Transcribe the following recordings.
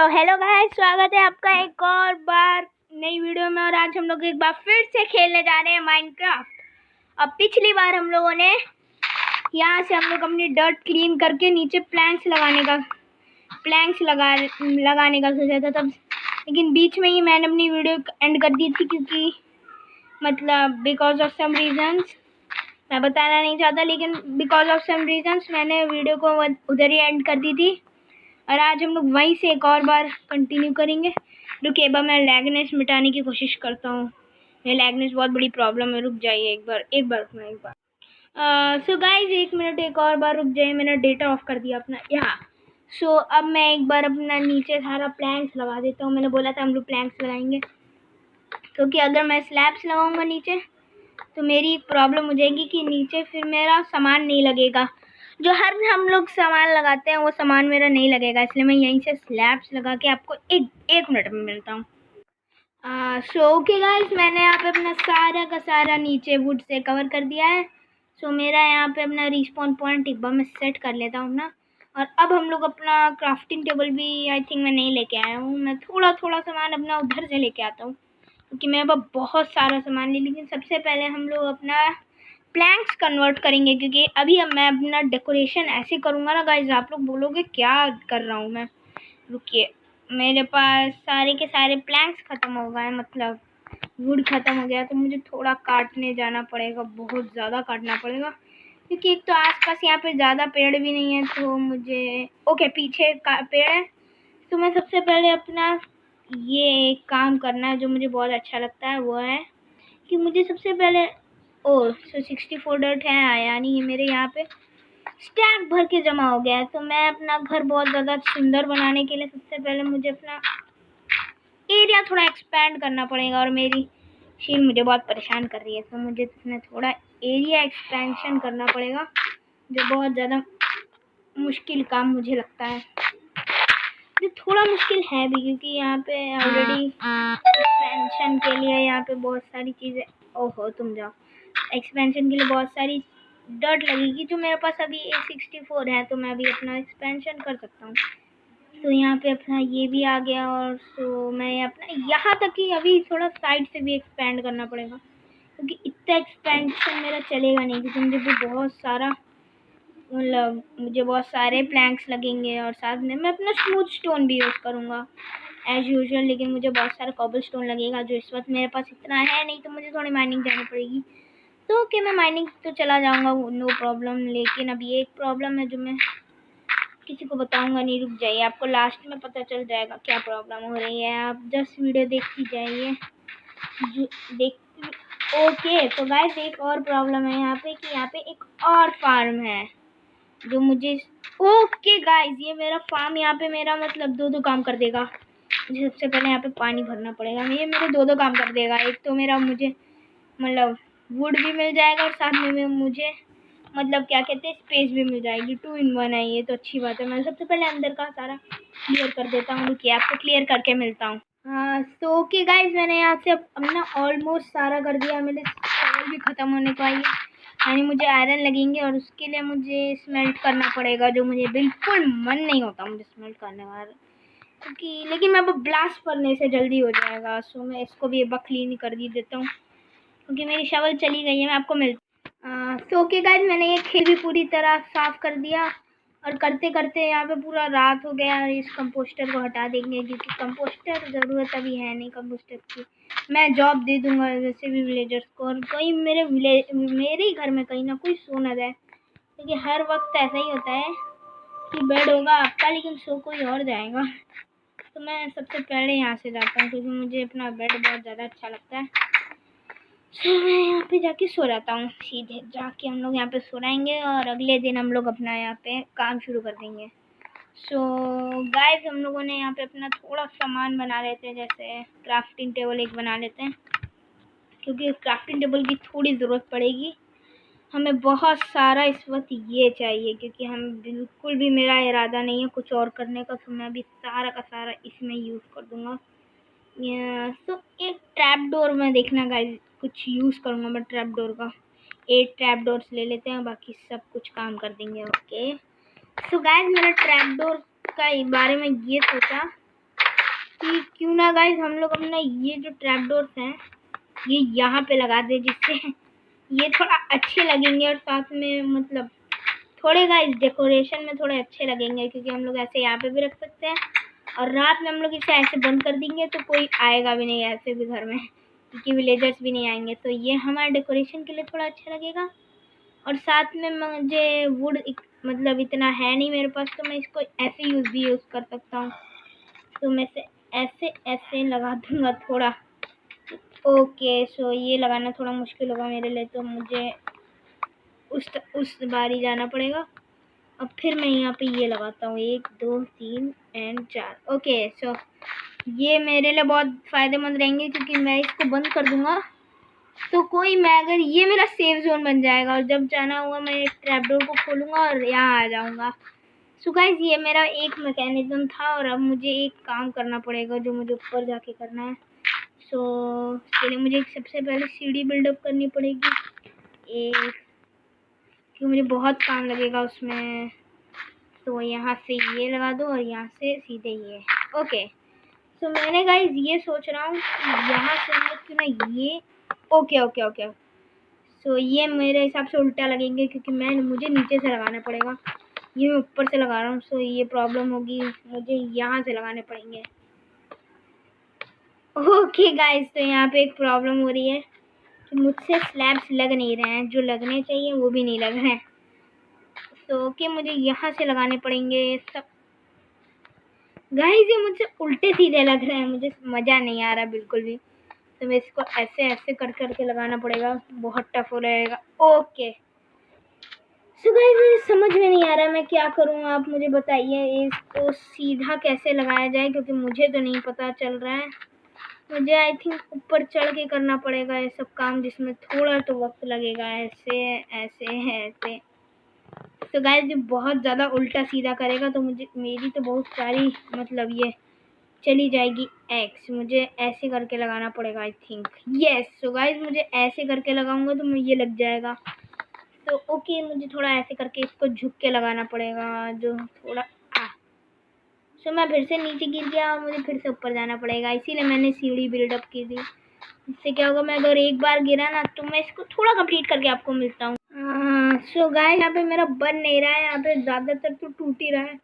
तो hello guys, स्वागत है आपका एक और बार नई वीडियो में। और आज हम लोग एक बार फिर से खेलने जा रहे हैं माइनक्राफ्ट। अब पिछली बार हम लोगों ने यहाँ से हम लोग अपनी डर्ट क्लीन करके नीचे प्लैंक्स लगाने का सोचा था तब, लेकिन बीच में ही मैंने अपनी वीडियो एंड कर दी थी क्योंकि मतलब बिकॉज ऑफ सम रीजंस मैं बताना नहीं चाहता, लेकिन बिकॉज ऑफ सम रीजंस मैंने वीडियो को उधर ही एंड कर दी थी। और आज हम लोग वहीं से एक और बार कंटिन्यू करेंगे। रुकिए, एक बार मैं लैगनेस मिटाने की कोशिश करता हूँ। मेरे लैगनेस बहुत बड़ी प्रॉब्लम है। रुक जाइए एक बार। सो गाइज, एक मिनट, एक और बार रुक जाइए। मैंने डेटा ऑफ कर दिया अपना यहाँ। सो अब मैं एक बार अपना नीचे सारा प्लैंक्स लगा देता हूँ। मैंने बोला था हम लोग प्लैंक्स लगाएंगे, क्योंकि अगर मैं स्लैब्स लगाऊंगा नीचे तो मेरी एक प्रॉब्लम हो जाएगी कि नीचे फिर मेरा सामान नहीं लगेगा। जो हर हम लोग सामान लगाते हैं वो सामान मेरा नहीं लगेगा, इसलिए मैं यहीं से स्लैब्स लगा के आपको एक मिनट में मिलता हूँ। सो ओके गाइस, मैंने यहाँ पे अपना सारा का सारा नीचे वुड से कवर कर दिया है। सो मेरा यहाँ पे अपना रिस्पॉन पॉइंट एक बार मैं सेट कर लेता हूँ ना। और अब हम लोग अपना क्राफ्टिंग टेबल भी आई थिंक मैं नहीं लेके आया हूँ। मैं थोड़ा थोड़ा सामान अपना उधर से लेके आता हूँ क्योंकि मेरे पास बहुत सारा सामान है। लेकिन सबसे पहले हम लोग अपना प्लैंक्स कन्वर्ट करेंगे, क्योंकि अभी अब मैं अपना डेकोरेशन ऐसे करूँगा ना गाइस, आप लोग बोलोगे क्या कर रहा हूँ मैं। रुकिए, मेरे पास सारे के सारे प्लैंक्स ख़त्म हो गए, मतलब वुड ख़त्म हो गया, तो मुझे थोड़ा काटने जाना पड़ेगा, बहुत ज़्यादा काटना पड़ेगा, क्योंकि एक तो आसपास यहाँ पे ज़्यादा पेड़ भी नहीं है। तो मुझे ओके, पीछे का पेड़ है, तो मैं सबसे पहले अपना ये एक काम करना है जो मुझे बहुत अच्छा लगता है, वो है कि मुझे सबसे पहले 64 डर्ट है आया नहीं, ये मेरे यहाँ पे स्टैक भर के जमा हो गया है। तो मैं अपना घर बहुत ज़्यादा सुंदर बनाने के लिए सबसे पहले मुझे अपना एरिया थोड़ा एक्सपैंड करना पड़ेगा। और मेरी शील मुझे बहुत परेशान कर रही है, तो मुझे इसमें थोड़ा एरिया एक्सपेंशन करना पड़ेगा, जो बहुत ज़्यादा मुश्किल काम मुझे लगता है। ये थोड़ा मुश्किल है भी, क्योंकि यहाँ पे ऑलरेडी एक्सपेंशन के लिए यहाँ पे बहुत सारी चीज़ें, ओहो तुम जाओ, एक्सपेंशन के लिए बहुत सारी डर्ट लगेगी, जो मेरे पास अभी 64 है, तो मैं अभी अपना एक्सपेंशन कर सकता हूँ। तो यहाँ पे अपना ये भी आ गया। और तो मैं अपना यहाँ तक ही अभी थोड़ा साइड से भी एक्सपेंड करना पड़ेगा, क्योंकि इतना एक्सपेंशन मेरा चलेगा नहीं, क्योंकि मुझे भी बहुत सारा मतलब मुझे बहुत सारे प्लैंक्स लगेंगे। और साथ में मैं अपना स्मूथ स्टोन भी यूज़ करूँगा एज यूजुअल, लेकिन मुझे बहुत सारा कॉबल स्टोन लगेगा, जो इस वक्त मेरे पास इतना है नहीं, तो मुझे थोड़ी माइनिंग जानी पड़ेगी। तो ओके, मैं माइनिंग तो चला जाऊँगा, नो प्रॉब्लम। लेकिन अब ये एक प्रॉब्लम है जो मैं किसी को बताऊँगा नहीं। रुक जाइए, आपको लास्ट में पता चल जाएगा क्या प्रॉब्लम हो रही है, आप जस्ट वीडियो देखती जाइए। ओके, तो गाइस एक और प्रॉब्लम है यहाँ पे, कि यहाँ पे एक और फार्म है जो मुझे, ओके गाइस, ये मेरा फार्म यहाँ पे मेरा मतलब दो काम कर देगा। मुझे सबसे पहले यहाँ पे पानी भरना पड़ेगा, ये मेरे दो काम कर देगा। एक तो मेरा मुझे मतलब वुड भी मिल जाएगा, और साथ में मुझे मतलब क्या कहते हैं स्पेस भी मिल जाएगी। 2 in 1 है ये, तो अच्छी बात है। मैं सबसे पहले अंदर का सारा क्लियर कर देता हूँ, रुकिए आपको क्लियर करके मिलता हूँ। तो ओके गाइस, मैंने यहाँ से अपना ऑलमोस्ट सारा कर दिया। मेरे चावल भी ख़त्म होने को आई है, यानी मुझे आयरन लगेंगे, और उसके लिए मुझे स्मेल्ट करना पड़ेगा, जो मुझे बिल्कुल मन नहीं होता मुझे स्मेल्ट करने वाला, क्योंकि लेकिन मैं ब्लास्ट करने से जल्दी हो जाएगा। सो मैं इसको भी एक बार क्लीन कर दी देता हूँ, क्योंकि मेरी शवल चली गई है। मैं आपको मिलता तो ओके गाइस, मैंने ये खेत भी पूरी तरह साफ़ कर दिया, और करते करते यहाँ पे पूरा रात हो गया। इस कंपोस्टर को हटा देंगे, क्योंकि कंपोस्टर ज़रूरत अभी है नहीं कंपोस्टर की। मैं जॉब दे दूँगा वैसे भी विलेजर्स को, और कोई मेरे ही घर में कहीं ना कोई सो ना जाए, क्योंकि हर वक्त ऐसा ही होता है कि बेड होगा आपका लेकिन सो कोई और जाएगा। तो मैं सबसे पहले यहाँ से जाता हूँ, क्योंकि मुझे अपना बेड बहुत ज़्यादा अच्छा लगता है। तो मैं यहाँ पे जाके सो जाता हूँ, सीधे जाके हम लोग यहाँ पे सो जाएंगे, और अगले दिन हम लोग अपना यहाँ पे काम शुरू कर देंगे। सो गाइस, हम लोगों ने यहाँ पे अपना थोड़ा सामान बना लेते हैं, जैसे क्राफ्टिंग टेबल एक बना लेते हैं, क्योंकि क्राफ्टिंग टेबल की थोड़ी ज़रूरत पड़ेगी हमें बहुत सारा इस वक्त ये चाहिए, क्योंकि हम बिल्कुल भी मेरा इरादा नहीं है कुछ और करने का। तो मैं अभी सारा का सारा इसमें यूज़ कर दूँगा। तो एक ट्रैप डोर में देखना गाइस, कुछ यूज़ करूँगा मैं ट्रैप डोर का। 8 ट्रैप डोर्स ले लेते हैं, बाकी सब कुछ काम कर देंगे। ओके, सो गाइस, मैंने ट्रैप डोर का बारे में ये सोचा कि क्यों ना गाइस हम लोग अपना ये जो ट्रैप डोर्स हैं ये यहाँ पे लगा दे, जिससे ये थोड़ा अच्छे लगेंगे और साथ में मतलब थोड़े गाइस डेकोरेशन में थोड़े अच्छे लगेंगे, क्योंकि हम लोग ऐसे यहाँ पे भी रख सकते हैं और रात में हम लोग इसे ऐसे बंद कर देंगे तो कोई आएगा भी नहीं ऐसे भी घर में, क्योंकि विलेजर्स भी नहीं आएंगे। तो ये हमारे डेकोरेशन के लिए थोड़ा अच्छा लगेगा। और साथ में मुझे वुड मतलब इतना है नहीं मेरे पास, तो मैं इसको ऐसे यूज़ कर सकता हूँ। तो मैं से ऐसे ऐसे लगा दूंगा थोड़ा। ओके सो ये लगाना थोड़ा मुश्किल होगा मेरे लिए, तो मुझे उस बारी जाना पड़ेगा। अब फिर मैं यहाँ पे ये लगाता हूँ 1 2 3 एंड 4। ओके सो ये मेरे लिए बहुत फ़ायदेमंद रहेंगे, क्योंकि मैं इसको बंद कर दूंगा तो कोई मैं अगर ये मेरा सेफ जोन बन जाएगा और जब जाना हुआ मैं ट्रैप डोर को खोलूँगा और यहाँ आ जाऊँगा। सो गाइस ये मेरा एक मैकेनिज्म था और अब मुझे एक काम करना पड़ेगा जो मुझे ऊपर जाके करना है। सो इसके लिए मुझे सबसे पहले सीढ़ी बिल्डअप करनी पड़ेगी एक, कि मुझे बहुत काम लगेगा उसमें। तो यहाँ से ये लगा दो और यहाँ से सीधे ये। ओके सो मैंने गाइस ये सोच रहा हूँ कि यहाँ से हम लोग क्यों ना ये ओके सो ये मेरे हिसाब से उल्टा लगेंगे, क्योंकि मुझे नीचे से लगाना पड़ेगा। ये मैं ऊपर से लगा रहा हूँ, सो ये प्रॉब्लम होगी, मुझे यहाँ से लगाने पड़ेंगे। ओके गाइस तो यहाँ पे एक प्रॉब्लम हो रही है कि मुझसे स्लैब्स लग नहीं रहे हैं, जो लगने चाहिए वो भी नहीं लग रहे हैं। तो ओके मुझे यहाँ से लगाने पड़ेंगे सब। गाइस ये मुझसे उल्टे सीधे लग रहे हैं, मुझे मज़ा नहीं आ रहा बिल्कुल भी। तो मैं इसको ऐसे ऐसे करके लगाना पड़ेगा, बहुत टफ हो रहेगा। ओके सो गाइस मुझे समझ में नहीं आ रहा मैं क्या करूँ, आप मुझे बताइए इसको सीधा कैसे लगाया जाए, क्योंकि मुझे तो नहीं पता चल रहा है। मुझे आई थिंक ऊपर चढ़ के करना पड़ेगा ये सब काम, जिसमें थोड़ा तो वक्त लगेगा। ऐसे ऐसे ऐसे तो गाइस जो बहुत ज़्यादा उल्टा सीधा करेगा तो मुझे मेरी तो बहुत सारी मतलब ये चली जाएगी एक्स। मुझे ऐसे करके लगाना पड़ेगा I think. Yes so guys मुझे ऐसे करके लगाऊंगा तो ये लग जाएगा। तो ओके मुझे थोड़ा ऐसे करके इसको झुक के लगाना पड़ेगा, जो थोड़ा सो मैं फिर से नीचे गिर गया और मुझे फिर से ऊपर जाना पड़ेगा, इसीलिए मैंने सीढ़ी बिल्डअप की थी। इससे क्या होगा, मैं अगर एक बार गिरा ना तो मैं इसको थोड़ा कंप्लीट करके आपको मिलता हूँ। सो गाइस यहाँ पे मेरा बन नहीं रहा है, यहाँ पे ज़्यादातर तो टूट ही रहा है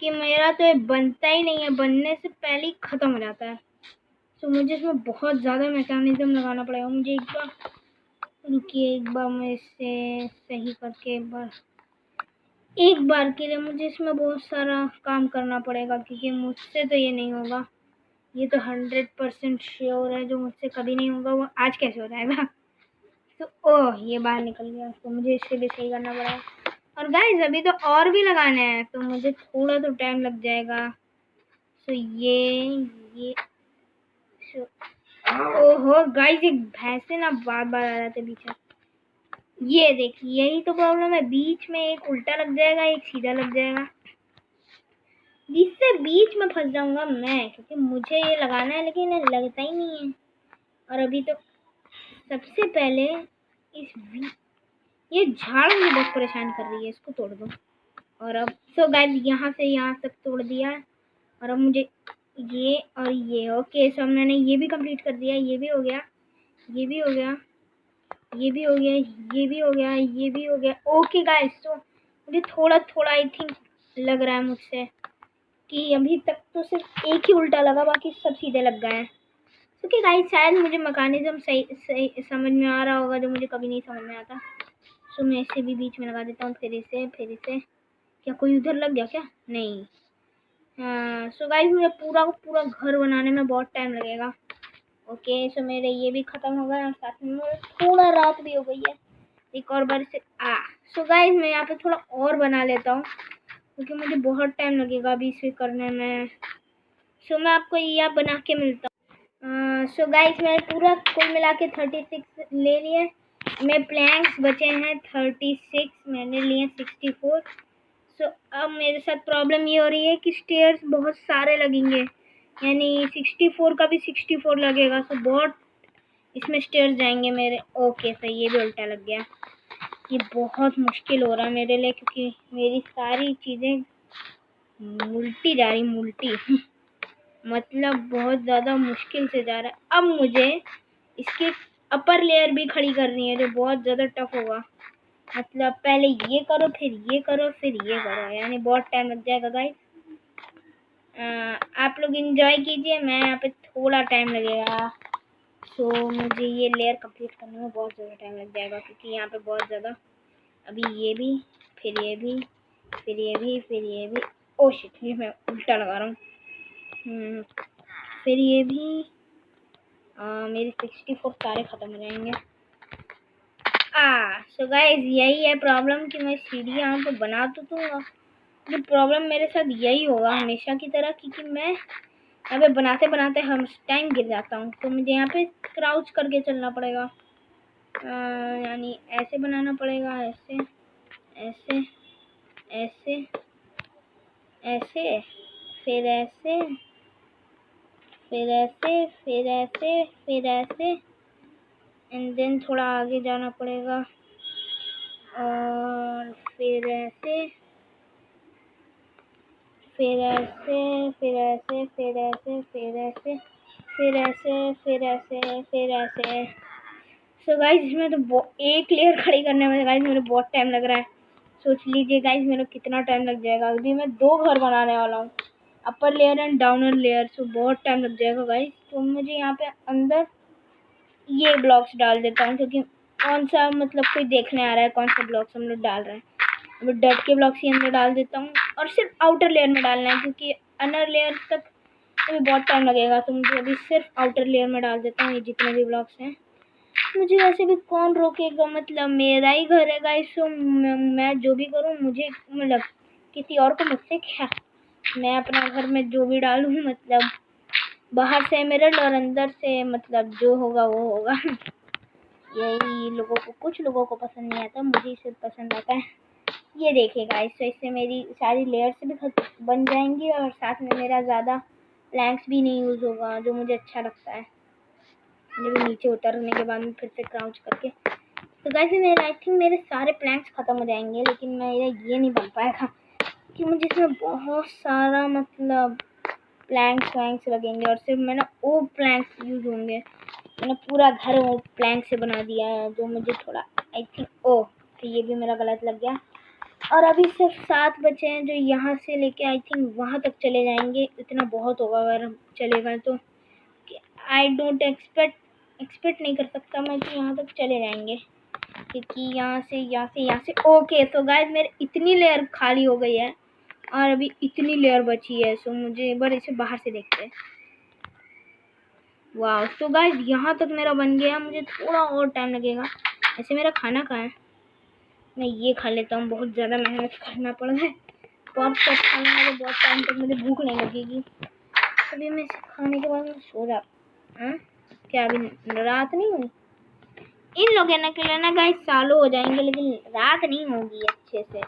कि मेरा तो ये बनता ही नहीं है, बनने से पहले ही ख़त्म हो जाता है। सो मुझे इसमें बहुत ज़्यादा मैकेनिज्म लगाना पड़ेगा। मुझे एक बार रुकिए, एक बार मैं इसे सही करके एक बार के लिए मुझे इसमें बहुत सारा काम करना पड़ेगा, क्योंकि मुझसे तो ये नहीं होगा। ये तो 100% श्योर है, जो मुझसे कभी नहीं होगा वो आज कैसे हो जाएगा। तो ओह ये बाहर निकल गया, तो मुझे इसके लिए सही करना पड़ेगा। और गाइस अभी तो और भी लगाने हैं, तो मुझे थोड़ा तो टाइम लग जाएगा। तो ये ओहो गाइस एक भैंसे ना बार बार आ रहे थे पीछे। ये देखिए यही तो प्रॉब्लम है, बीच में एक उल्टा लग जाएगा एक सीधा लग जाएगा, जिससे बीच में फंस जाऊंगा मैं, क्योंकि मुझे ये लगाना है लेकिन ये लगता ही नहीं है। और अभी तो सबसे पहले ये झाड़ मुझे बहुत परेशान कर रही है, इसको तोड़ दो। और अब सो गाइस यहाँ से यहाँ तक तोड़ दिया है, और अब मुझे ये और ये ओके सो मैंने ये भी कंप्लीट कर दिया। ये भी हो गया, ये भी हो गया, ये भी हो गया, ये भी हो गया, ये भी हो गया। ओके गाइस सो मुझे थोड़ा थोड़ा आई थिंक लग रहा है मुझसे कि अभी तक तो सिर्फ एक ही उल्टा लगा, बाकी सब सीधे लग गए हैं। ओके गाइस शायद मुझे मैकेनिज्म सही समझ में आ रहा होगा, जो मुझे कभी नहीं समझ में आता। सो मैं इसे भी बीच में लगा देता हूँ, फिर इसे क्या कोई उधर लग गया क्या? नहीं। हाँ सो गाइस मुझे पूरा पूरा घर बनाने में बहुत टाइम लगेगा। ओके सो मेरे ये भी ख़त्म हो गया और साथ में थोड़ा रात भी हो गई है। एक और बार से सो गाइस मैं यहाँ पे थोड़ा और बना लेता हूँ, क्योंकि मुझे बहुत टाइम लगेगा अभी इसे करने में। सो मैं आपको यह बना के मिलता हूँ। सो गाइस मैंने पूरा कुल मिला के 36 ले लिए। मेरे प्लैंक्स बचे हैं 36, मैंने लिए 64। सो अब मेरे साथ प्रॉब्लम ये हो रही है कि स्टेयर्स बहुत सारे लगेंगे, यानी 64 का भी 64 लगेगा। सो बहुत इसमें स्टेयर्स जाएंगे मेरे। ओके सो ये भी उल्टा लग गया। ये बहुत मुश्किल हो रहा है मेरे लिए, क्योंकि मेरी सारी चीज़ें उल्टी जा रही, मतलब बहुत ज़्यादा मुश्किल से जा रहा है। अब मुझे इसकी अपर लेयर भी खड़ी करनी है जो बहुत ज़्यादा टफ होगा। मतलब पहले ये करो, फिर ये करो, फिर ये करो, यानी बहुत टाइम लग जाएगा गाइस। आप लोग इंजॉय कीजिए, मैं यहाँ पे थोड़ा टाइम लगेगा। सो मुझे ये लेयर कंप्लीट करने में बहुत ज़्यादा टाइम लग जाएगा, क्योंकि यहाँ पे बहुत ज़्यादा अभी ये भी, फिर ये भी, फिर ये भी, फिर ये भी। ओ शिट, ये मैं उल्टा लगा रहा हूँ। फिर ये भी। मेरे 64 तारे ख़त्म हो जाएंगे। सो गाइस यही है प्रॉब्लम कि मैं सीढ़ी यहाँ पे बना तो दूँगा, जो प्रॉब्लम मेरे साथ यही होगा हमेशा की तरह, क्योंकि मैं यहाँ पे बनाते बनाते हर टाइम गिर जाता हूँ। तो मुझे यहाँ पे क्राउच करके चलना पड़ेगा, यानी ऐसे बनाना पड़ेगा, ऐसे ऐसे ऐसे ऐसे, फिर ऐसे, फिर ऐसे, फिर ऐसे, फिर ऐसे, एंड देन थोड़ा आगे जाना पड़ेगा, और फिर ऐसे, फिर ऐसे, फिर ऐसे, फिर ऐसे, फिर ऐसे, फिर ऐसे, फिर ऐसे, फिर ऐसे। सो गाइस इसमें तो एक लेयर खड़ी करने में गाइस मेरे बहुत टाइम लग रहा है। सोच लीजिए गाइस मेरा कितना टाइम लग जाएगा। अभी मैं 2 घर बनाने वाला हूँ, upper layer and downer layer. So बहुत टाइम लग जाएगा गाइस। तो मुझे यहाँ पे अंदर ये ब्लॉक्स डाल देता हूँ, क्योंकि कौन सा मतलब कोई देखने आ रहा है कौन सा ब्लॉक्स हम लोग डाल रहे हैं। अब डट के ब्लॉक्स ही अंदर डाल देता हूँ, और सिर्फ आउटर लेयर में डालना है, क्योंकि अनर लेयर तक अभी बहुत टाइम लगेगा। तो मुझे अभी सिर्फ आउटर लेयर में डाल देता हूँ ये जितने भी ब्लॉक्स हैं। मुझे वैसे भी कौन रोकेगा, मतलब मेरा ही घर है गाइस। सो मैं जो भी करूँ, मुझे मतलब किसी और को मुझसे क्या, मैं अपना घर में जो भी डालूँ, मतलब बाहर से मिरर और अंदर से मतलब जो होगा वो होगा। यही लोगों को, कुछ लोगों को पसंद नहीं आता, मुझे सिर्फ पसंद आता है। ये देखिए गाइस, तो इससे मेरी सारी लेयर्स भी बन जाएंगी, और साथ में मेरा ज़्यादा प्लैंक्स भी नहीं यूज़ होगा, जो मुझे अच्छा लगता है। लेकिन नीचे उतरने के बाद में फिर से क्राउच करके, तो गाइस मेरे आई थिंक मेरे सारे प्लैंक्स ख़त्म हो जाएंगे, लेकिन मेरा ये नहीं बन पाएगा कि मुझे इसमें बहुत सारा मतलब प्लैंक्स वैंक्स लगेंगे, और सिर्फ मैंने वो प्लैंक्स यूज़ होंगे। मैंने पूरा घर वो प्लैंक से बना दिया है, जो मुझे थोड़ा आई थिंक तो ये भी मेरा गलत लग गया। और अभी सिर्फ 7 बचे हैं, जो यहाँ से लेके आई थिंक वहाँ तक चले जाएंगे। इतना बहुत होगा अगर हम चले गए तो। आई डोंट एक्सपेक्ट नहीं कर सकता मैं कि यहाँ तक चले जाएंगे, क्योंकि यहाँ से ओके। तो गाइस मेरे इतनी लेयर खाली हो गई है, और अभी इतनी लेयर बची है। सो मुझे एक बार इसे बाहर से देखते हैं। वाह, तो गाइस यहाँ तक मेरा बन गया, मुझे थोड़ा और टाइम लगेगा। ऐसे मेरा खाना कहाँ है, मैं ये खा लेता हूँ, बहुत ज़्यादा मेहनत करना पड़ रहा है। बहुत सब खाने में बहुत टाइम तक मुझे भूख नहीं लगेगी। अभी मैं इसे खाने के बाद मैं सो जाता। क्या अभी रात नहीं हुई? इन लोगों के लिए ना गाइस सालों हो जाएंगे, लेकिन रात नहीं होगी अच्छे से।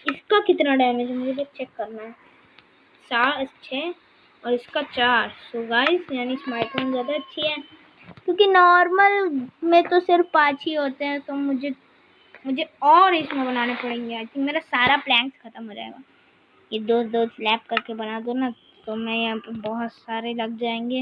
इसका कितना डैमेज है मुझे चेक करना है। 6 और इसका 4। सो गाइस यानी स्माइटोन ज़्यादा अच्छी है, क्योंकि नॉर्मल में तो सिर्फ 5 ही होते हैं। तो मुझे और इसमें बनाने पड़ेंगे। आई थिंक मेरा सारा प्लैंक्स ख़त्म हो जाएगा। ये दो स्लैब करके बना दो ना, तो मैं यहाँ पे बहुत सारे लग जाएंगे।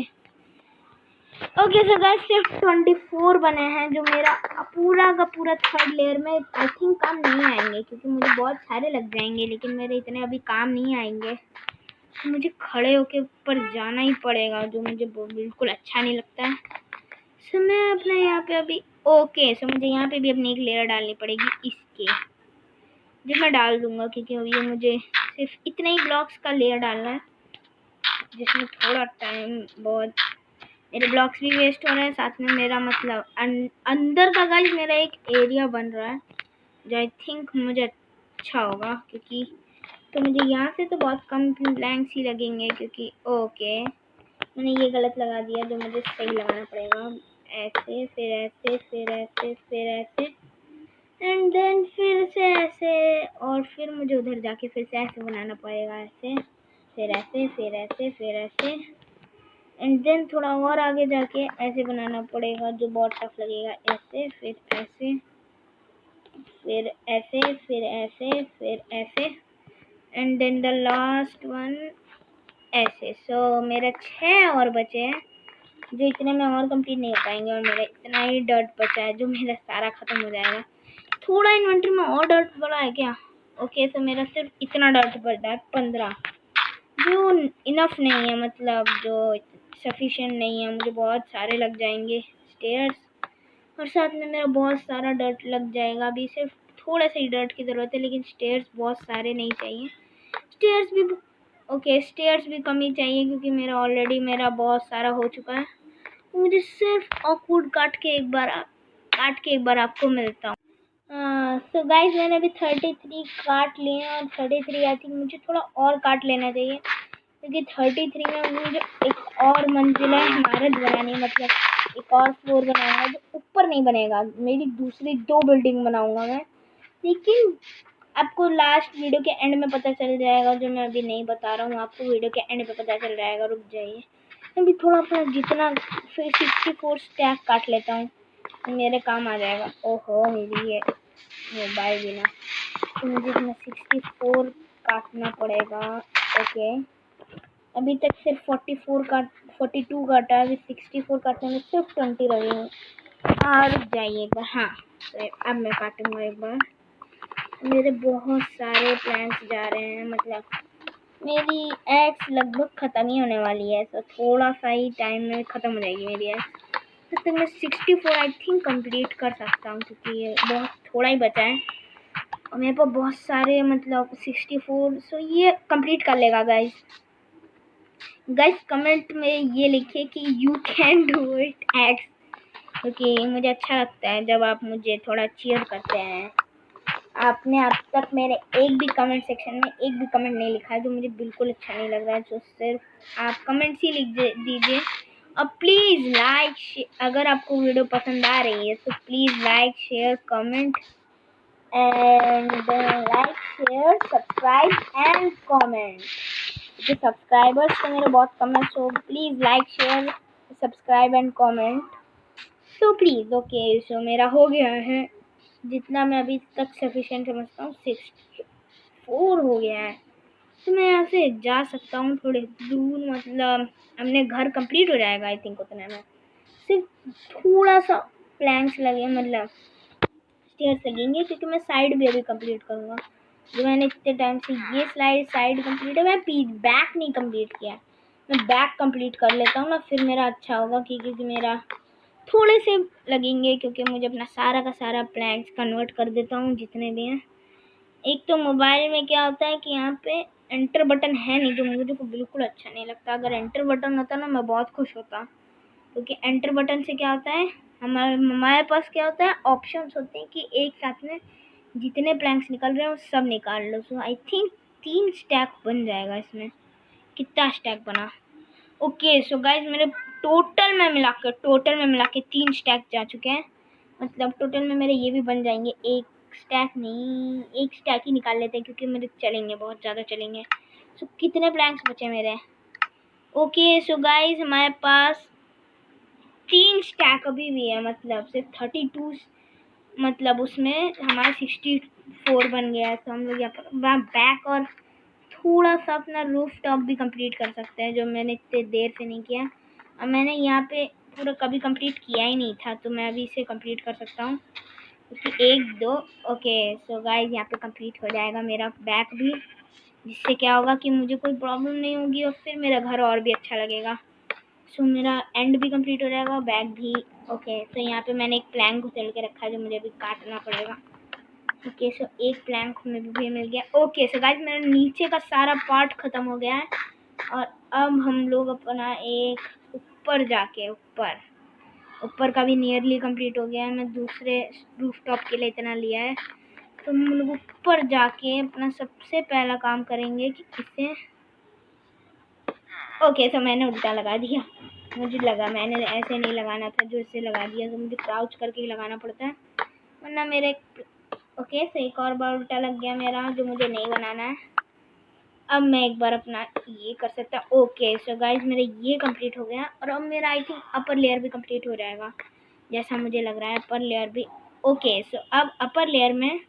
ओके सो गाइस सिर्फ 24 बने हैं, जो मेरा पूरा का पूरा थर्ड लेयर में आई थिंक काम नहीं आएंगे, क्योंकि मुझे बहुत सारे लग जाएंगे, लेकिन मेरे इतने अभी काम नहीं आएंगे। तो मुझे खड़े होके ऊपर जाना ही पड़ेगा, जो मुझे बिल्कुल अच्छा नहीं लगता है। सो मैं अपना यहाँ पे अभी सो मुझे यहाँ पे भी अपनी एक लेयर डालनी पड़ेगी इसके, जो मैं डाल दूंगा, क्योंकि अभी मुझे सिर्फ इतने ही ब्लॉक्स का लेयर डालना है, जिसमें थोड़ा टाइम बहुत मेरे ब्लॉक्स भी वेस्ट हो रहे हैं। साथ में मेरा मतलब अंदर का गाइस मेरा एक एरिया बन रहा है, जो आई थिंक मुझे अच्छा होगा, क्योंकि तो मुझे यहाँ से तो बहुत कम ब्लैंक्स ही लगेंगे, क्योंकि मैंने ये गलत लगा दिया, जो मुझे सही लगाना पड़ेगा। ऐसे, फिर ऐसे, फिर ऐसे, फिर ऐसे, एंड देन फिर से ऐसे, और फिर मुझे उधर जाके फिर से ऐसे बनाना पड़ेगा। ऐसे, फिर ऐसे, फिर ऐसे, फिर ऐसे, एंड देन थोड़ा और आगे जाके ऐसे बनाना पड़ेगा, जो बहुत टफ लगेगा। ऐसे, फिर ऐसे, फिर ऐसे, फिर ऐसे, फिर ऐसे, and then the last one ऐसे। सो मेरे 6 और बचे हैं जो इतने में और कंप्लीट नहीं हो पाएंगे, और मेरा इतना ही डर्ट बचा है जो मेरा सारा ख़त्म हो जाएगा। थोड़ा इन्वेंट्री में और डर्ट पड़ा है क्या? ओके, तो मेरा सिर्फ इतना डर्ट पड़ा है 15, जो इनफ नहीं है, मतलब जो सफिशिएंट नहीं है। मुझे बहुत सारे लग जाएंगे स्टेयर्स, और साथ में मेरा बहुत सारा डर्ट लग जाएगा। अभी सिर्फ थोड़ा सा ही डर्ट की ज़रूरत है, लेकिन स्टेयर्स बहुत सारे नहीं चाहिए। स्टेयर्स भी ओके, स्टेयर्स भी कम ही चाहिए क्योंकि मेरा ऑलरेडी मेरा बहुत सारा हो चुका है। मुझे सिर्फ ऑकवुड काट के एक बार आपको मिलता हूँ। सो गाइज, मैंने अभी 33 काट लिए और 33 आई थिंक मुझे थोड़ा और काट लेना चाहिए, क्योंकि 33 में मुझे एक और मंजिला इमारत बनानी है, मतलब एक और फ्लोर बनाना है जो ऊपर नहीं बनेगा। मेरी दूसरी 2 बिल्डिंग बनाऊंगा मैं, लेकिन आपको लास्ट वीडियो के एंड में पता चल जाएगा, जो मैं अभी नहीं बता रहा हूँ आपको, वीडियो के एंड पे पता चल जाएगा। रुक जाइए, अभी थोड़ा अपना जितना फिर 64 स्टैक काट लेता हूँ, मेरे काम आ जाएगा। ओहो, मेरी ये मोबाइल भी ना, तो मुझे इसमें 64 काटना पड़ेगा। ओके, अभी तक सिर्फ 42 काटा है, अभी 64 काटने में सिर्फ 20 लगे हैं। रुक जाइए एक बार। हाँ, तो अब मैं काटूंगा एक बार। मेरे बहुत सारे प्लान्स जा रहे हैं, मतलब मेरी एक्स लगभग ख़त्म ही होने वाली है, तो थोड़ा सा ही टाइम में ख़त्म हो जाएगी मेरी एक्स। तब तक मैं 64 आई थिंक कंप्लीट कर सकता हूँ, क्योंकि ये बहुत थोड़ा ही बचा है और मेरे पास बहुत सारे, मतलब 64। सो ये कंप्लीट कर लेगा गाइस। कमेंट में ये लिखिए कि you can do it x, क्योंकि मुझे अच्छा लगता है जब आप मुझे थोड़ा चीयर करते हैं। आपने अब तक मेरे एक भी कमेंट सेक्शन में एक भी कमेंट नहीं लिखा है, जो मुझे बिल्कुल अच्छा नहीं लग रहा है। जो सिर्फ आप कमेंट्स ही लिख दीजिए। और प्लीज़ लाइक, अगर आपको वीडियो पसंद आ रही है तो please like, share, comment and like, share, subscribe and comment. जो सब्सक्राइबर्स तो मेरे बहुत कम है, so please like, share, subscribe and comment. So please okay, so मेरा हो गया है जितना मैं अभी तक सफिशिएंट समझता हूँ, 64 हो गया है। तो मैं यहाँ से जा सकता हूँ थोड़े दूर, मतलब अपने घर कंप्लीट हो जाएगा आई थिंक उतने में। सिर्फ थोड़ा सा प्लैंक्स लगे, मतलब स्टेयर्स लगेंगे, क्योंकि मैं साइड भी अभी कंप्लीट करूँगा। जो मैंने इतने टाइम से ये साइड कंप्लीट है, मैं बैक नहीं कंप्लीट किया। मैं बैक कंप्लीट कर लेता हूँ ना, फिर मेरा अच्छा होगा, क्योंकि मेरा थोड़े से लगेंगे, क्योंकि मुझे अपना सारा का सारा प्लैंक्स कन्वर्ट कर देता हूँ जितने भी हैं। एक तो मोबाइल में क्या होता है कि यहाँ पे एंटर बटन है नहीं, जो मुझे को बिल्कुल अच्छा नहीं लगता। अगर एंटर बटन होता ना, मैं बहुत खुश होता, क्योंकि एंटर बटन से क्या होता है, हमारे पास क्या होता है, ऑप्शंस होते हैं कि एक साथ में जितने प्लैंक्स निकल रहे हैं वो सब निकाल लो। सो आई थिंक 3 स्टैक बन जाएगा इसमें। कितना स्टैक बना? ओके, सो गाइज मेरे टोटल में मिला के 3 स्टैक जा चुके हैं। मतलब टोटल में मेरे ये भी बन जाएंगे। एक स्टैक नहीं, एक स्टैक ही निकाल लेते हैं, क्योंकि मेरे चलेंगे, बहुत ज़्यादा चलेंगे। सो कितने प्लैंक्स बचे मेरे? ओके, सो गाइज हमारे पास 3 स्टैक अभी भी है, मतलब सिर्फ 32, मतलब उसमें हमारा 64 बन गया है। तो हम लोग यहाँ पर बैक और थोड़ा सा अपना रूफ टॉप भी कंप्लीट कर सकते हैं, जो मैंने इतने देर से नहीं किया। और मैंने यहाँ पे पूरा कभी कंप्लीट किया ही नहीं था, तो मैं अभी इसे कंप्लीट कर सकता हूँ, क्योंकि 1 2 ओके। सो गाइस यहाँ पे कंप्लीट हो जाएगा मेरा बैक भी, जिससे क्या होगा कि मुझे कोई प्रॉब्लम नहीं होगी और फिर मेरा घर और भी अच्छा लगेगा। सो मेरा एंड भी कंप्लीट हो जाएगा, बैक भी। ओके, तो यहाँ पे मैंने एक प्लैंक उछल के रखा है, जो मुझे अभी काटना पड़ेगा। ओके, सो एक प्लैंक में भी मिल गया। ओके, सो गाइस मेरा नीचे का सारा पार्ट ख़त्म हो गया है, और अब हम लोग अपना एक ऊपर जाके ऊपर का भी नियरली कंप्लीट हो गया है। मैं दूसरे रूफटॉप के लिए इतना लिया है, तो हम लोग ऊपर जाके अपना सबसे पहला काम करेंगे कि इसे ओके, तो मैंने उल्टा लगा दिया। मुझे लगा मैंने ऐसे नहीं लगाना था, जो इसे लगा दिया, तो मुझे क्राउच करके ही लगाना पड़ता है, वरना मेरे ओके। सो एक और बार उल्टा लग गया मेरा, जो मुझे नहीं बनाना है। अब मैं एक बार अपना ये कर सकता हूँ। ओके, सो गाइज मेरा ये कंप्लीट हो गया, और अब मेरा आई थिंक अपर लेयर भी कंप्लीट हो जाएगा, जैसा मुझे लग रहा है। अपर लेयर भी ओके। सो अब अपर लेयर में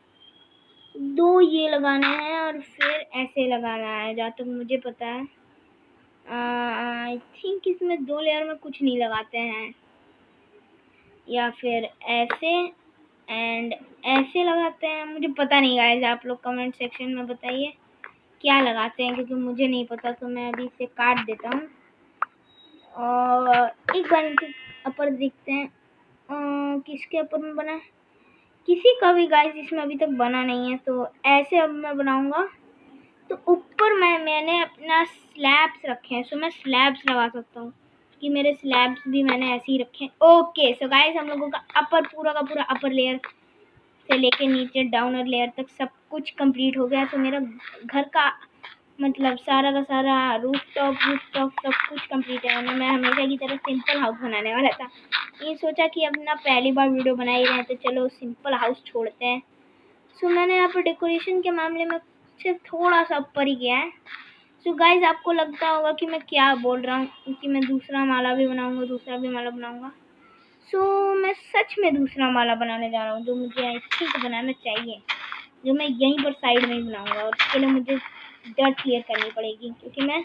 2 ये लगाना है और फिर ऐसे लगाना है, जहाँ तक मुझे पता है। आई थिंक इसमें 2 लेयर में कुछ नहीं लगाते हैं, या फिर ऐसे एंड ऐसे लगाते हैं, मुझे पता नहीं गाइस, आप लोग कमेंट सेक्शन में बताइए क्या लगाते हैं, क्योंकि मुझे नहीं पता। तो मैं अभी इसे काट देता हूँ और एक बार इनके ऊपर देखते हैं किसके ऊपर में बना है। किसी का भी गाइस इसमें अभी तक बना नहीं है, तो ऐसे अब मैं बनाऊंगा। तो ऊपर मैंने अपना स्लैब्स रखे हैं, सो मैं स्लैब्स लगा सकता हूँ कि मेरे स्लैब्स भी मैंने ऐसे ही रखे हैं। ओके सो गाइस, हम लोगों का अपर पूरा का पूरा अपर लेयर से लेके नीचे डाउनर लेयर तक सब कुछ कंप्लीट हो गया। तो मेरा घर का मतलब सारा का सारा रूफ टॉप सब कुछ कंप्लीट है। और मैं हमेशा की तरह सिंपल हाउस बनाने वाला था, ये सोचा कि अब ना पहली बार वीडियो बनाई रहे हैं तो चलो सिंपल हाउस छोड़ते हैं। सो मैंने यहाँ पर डेकोरेशन के मामले में सिर्फ थोड़ा सा ऊपर ही किया है। सो गाइज, आपको लगता होगा कि मैं क्या बोल रहा हूँ कि मैं दूसरा माला भी बनाऊंगा, दूसरा भी माला बनाऊंगा। सो मैं सच में दूसरा माला बनाने जा रहा हूँ, जो मुझे आई थिंक बनाना चाहिए, जो मैं यहीं पर साइड में ही बनाऊंगा। और उसके लिए मुझे डर्ट क्लियर करनी पड़ेगी, क्योंकि मैं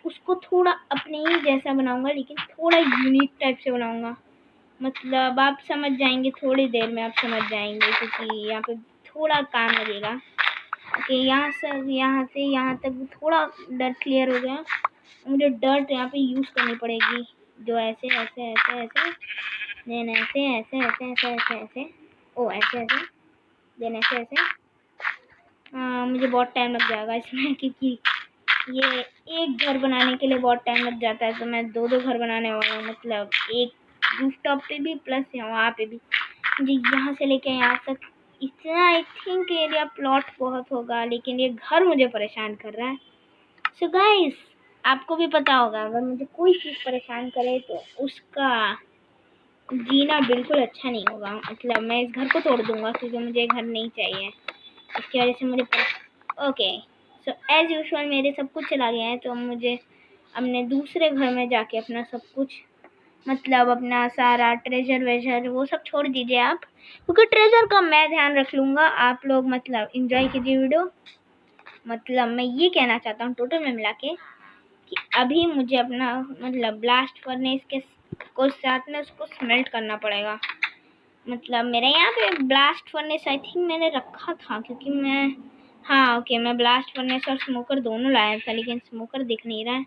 उसको थोड़ा अपने ही जैसा बनाऊंगा, लेकिन थोड़ा यूनिक टाइप से बनाऊंगा। मतलब आप समझ जाएंगे, थोड़ी देर में आप समझ जाएंगे, क्योंकि यहाँ पे थोड़ा काम लगेगा। ओके, यहाँ से यहाँ तक थोड़ा डर्ट क्लियर हो गया। मुझे डर्ट यहाँ पे यूज़ करनी पड़ेगी, जो ऐसे ऐसे ऐसे ऐसे देन ऐसे ऐसे ऐसे ऐसे ऐसे ऐसे ओ ऐसे ऐसे देन ऐसे ऐसे। मुझे बहुत टाइम लग जाएगा इसमें, क्योंकि ये एक घर बनाने के लिए बहुत टाइम लग जाता है। तो मैं 2 घर बनाने वाला हूँ, मतलब एक रूफटॉप पे भी प्लस वहाँ पे भी। मुझे यहाँ से लेके यहाँ तक इतना आई थिंक एरिया प्लॉट बहुत होगा, लेकिन ये घर मुझे परेशान कर रहा है। सो गाइस, आपको भी पता होगा, अगर मुझे कोई चीज़ परेशान करे तो उसका जीना बिल्कुल अच्छा नहीं होगा। मतलब मैं इस घर को तोड़ दूंगा, क्योंकि मुझे घर नहीं चाहिए। इसकी वजह से मुझे ओके सो एज यूजुअल मेरे सब कुछ चला गया है। तो मुझे अपने दूसरे घर में जाके अपना सब कुछ, मतलब अपना सारा ट्रेजर वेजर वो सब छोड़ दीजिए आप, क्योंकि ट्रेजर का मैं ध्यान रख लूँगा। आप लोग मतलब एंजॉय कीजिए वीडियो। मतलब मैं ये कहना चाहता हूँ टोटल में मिला के कि अभी मुझे अपना मतलब ब्लास्ट फर्नेस के को साथ में उसको स्मेल्ट करना पड़ेगा। मतलब मेरे यहाँ पे ब्लास्ट फर्नेस आई थिंक मैंने रखा था, क्योंकि मैं हाँ ओके मैं ब्लास्ट फर्नेस और स्मोकर दोनों लाया था, लेकिन स्मोकर दिख नहीं रहा है।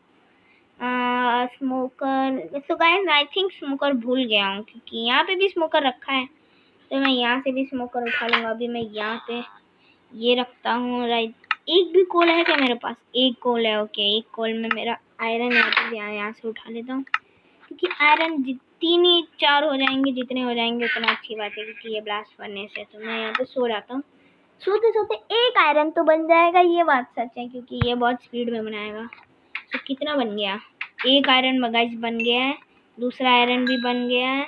स्मोकर तो गाइस आई थिंक स्मोकर भूल गया हूँ, क्योंकि यहाँ पे भी स्मोकर रखा है। तो मैं यहाँ से भी स्मोकर उठा लूँगा। अभी मैं यहाँ पे ये रखता हूँ। राइट, एक भी कोल है क्या मेरे पास? एक कोल है। ओके, एक कोल में मेरा आयरन यहाँ पे भी यहाँ से उठा लेता हूँ, क्योंकि आयरन जितनी 4 हो जाएंगे, जितने हो जाएंगे उतना अच्छी बात है, क्योंकि ये ब्लास्ट फर्नेस है। तो मैं यहाँ पे सो जाता हूँ। सोते सोते एक आयरन तो बन जाएगा, ये बात सच है, क्योंकि ये बहुत स्पीड में बनाएगा। तो कितना बन गया? एक आयरन गाइस बन गया है, दूसरा आयरन भी बन गया है।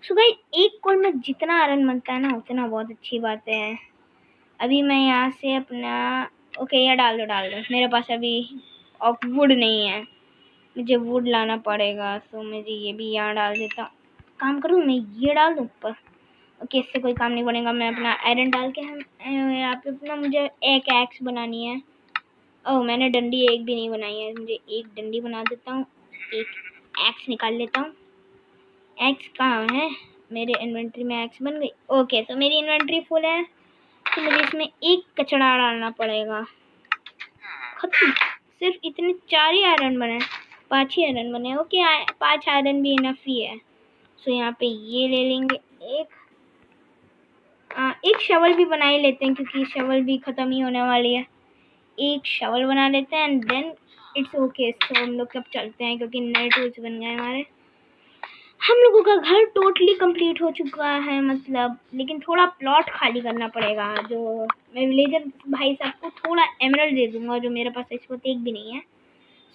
सो गाइस, एक कोल में जितना आयरन बनता है ना, उतना बहुत अच्छी बात है। अभी मैं यहाँ से अपना ओके ये डाल दो। मेरे पास अभी ऑफ वुड नहीं है, मुझे वुड लाना पड़ेगा। तो मुझे ये भी यहाँ डाल देता हूँ। काम करूँ मैं ये डाल दूँ ऊपर। ओके, इससे कोई काम नहीं बनेगा। मैं अपना आयरन डाल के हम यहाँ पे अपना मुझे एक एक्स बनानी है। ओह, मैंने डंडी एक भी नहीं बनाई है, मुझे एक डंडी बना देता हूँ। एक एक्स निकाल लेता हूँ। एक्स कहाँ है? मेरे इन्वेंट्री में एक्स बन गई। ओके, तो मेरी इन्वेंट्री फुल है, तो मुझे इसमें एक कचड़ा डालना पड़ेगा। खत्म। सिर्फ इतने 4 ही आयरन बने, 5 ही आयरन बने। ओके, 5 आयरन भी इनफ ही है। सो यहाँ पे ये ले लेंगे एक शवल भी बना ही लेते हैं, क्योंकि शवल भी ख़त्म ही होने वाली है। एक शवल बना लेते हैं एंड देन इट्स ओके। सो हम लोग कब चलते हैं, क्योंकि नए टूल्स बन गए हमारे। हम लोगों का घर टोटली कंप्लीट हो चुका है, मतलब लेकिन थोड़ा प्लॉट खाली करना पड़ेगा। जो मैं विलेजर भाई साहब को थोड़ा एमरल्ड दे दूंगा, जो मेरे पास इस वक्त एक भी नहीं है।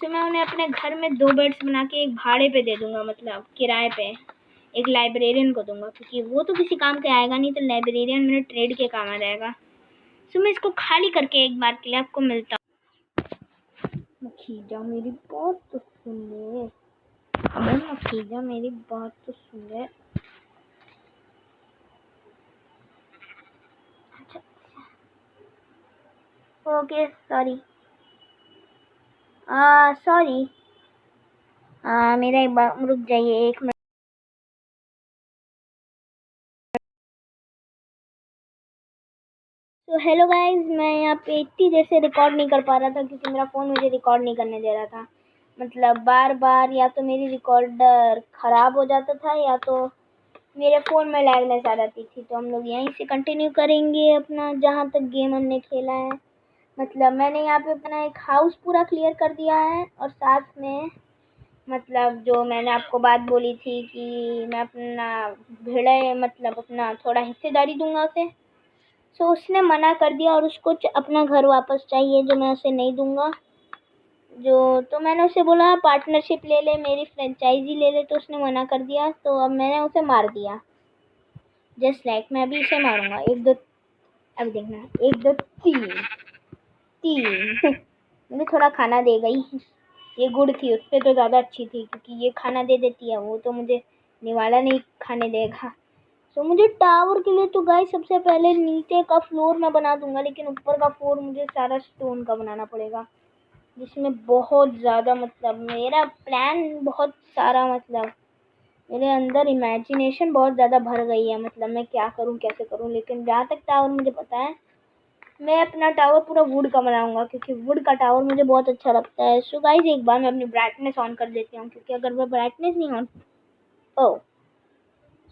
सो मैं उन्हें अपने घर में 2 बेड्स बना के एक भाड़े पे दे दूंगा, मतलब किराए पे। एक लाइब्रेरियन को दूंगा, क्योंकि वो तो किसी काम के आएगा नहीं, तो लाइब्रेरियन मेरे ट्रेड के काम आ जाएगा। सो मैं इसको खाली करके एक बार के लिए आपको मिलता हूँ। खींचा मेरी बात तो सुन ले, अबे खींचा मेरी बात तो सुन ले। ओके सॉरी, सॉरी मेरा एक बार रुक जाइए 1 मिनट। तो हेलो गाइस, मैं यहाँ पे इतनी देर से रिकॉर्ड नहीं कर पा रहा था क्योंकि मेरा फ़ोन मुझे रिकॉर्ड नहीं करने दे रहा था। मतलब बार बार या तो मेरी रिकॉर्डर ख़राब हो जाता था या तो मेरे फ़ोन में लैगनेस आ जाती थी। तो हम लोग यहीं से कंटिन्यू करेंगे अपना जहाँ तक गेम हमने खेला है। मतलब मैंने यहाँ पे अपना एक हाउस पूरा क्लियर कर दिया है और साथ में मतलब जो मैंने आपको बात बोली थी कि मैं अपना भिड़े मतलब अपना थोड़ा हिस्सेदारी दूंगा उसे। सो उसने मना कर दिया और उसको अपना घर वापस चाहिए जो मैं उसे नहीं दूंगा। जो तो मैंने उसे बोला पार्टनरशिप ले ले, मेरी फ्रेंचाइजी ले ले, तो उसने मना कर दिया। तो अब मैंने उसे मार दिया जस्ट लाइक। मैं अभी इसे मारूंगा 1 2, अब देखना 1 2 3 3 मुझे थोड़ा खाना दे गई। ये गुड़ थी, उससे तो ज़्यादा अच्छी थी क्योंकि ये खाना दे देती है, वो तो मुझे निवाला नहीं खाने देगा। तो मुझे टावर के लिए तो गाइस सबसे पहले नीचे का फ्लोर मैं बना दूंगा, लेकिन ऊपर का फ्लोर मुझे सारा स्टोन का बनाना पड़ेगा, जिसमें बहुत ज़्यादा मतलब मेरा प्लान बहुत सारा मतलब मेरे अंदर इमेजिनेशन बहुत ज़्यादा भर गई है। मतलब मैं क्या करूँ कैसे करूँ, लेकिन जहाँ तक टावर मुझे पता है मैं अपना टावर पूरा वुड का बनाऊंगा क्योंकि वुड का टावर मुझे बहुत अच्छा लगता है। सो गाइस एक बार मैं अपनी ब्राइटनेस ऑन कर देती हूँ क्योंकि अगर मैं ब्राइटनेस नहीं ऑन ओ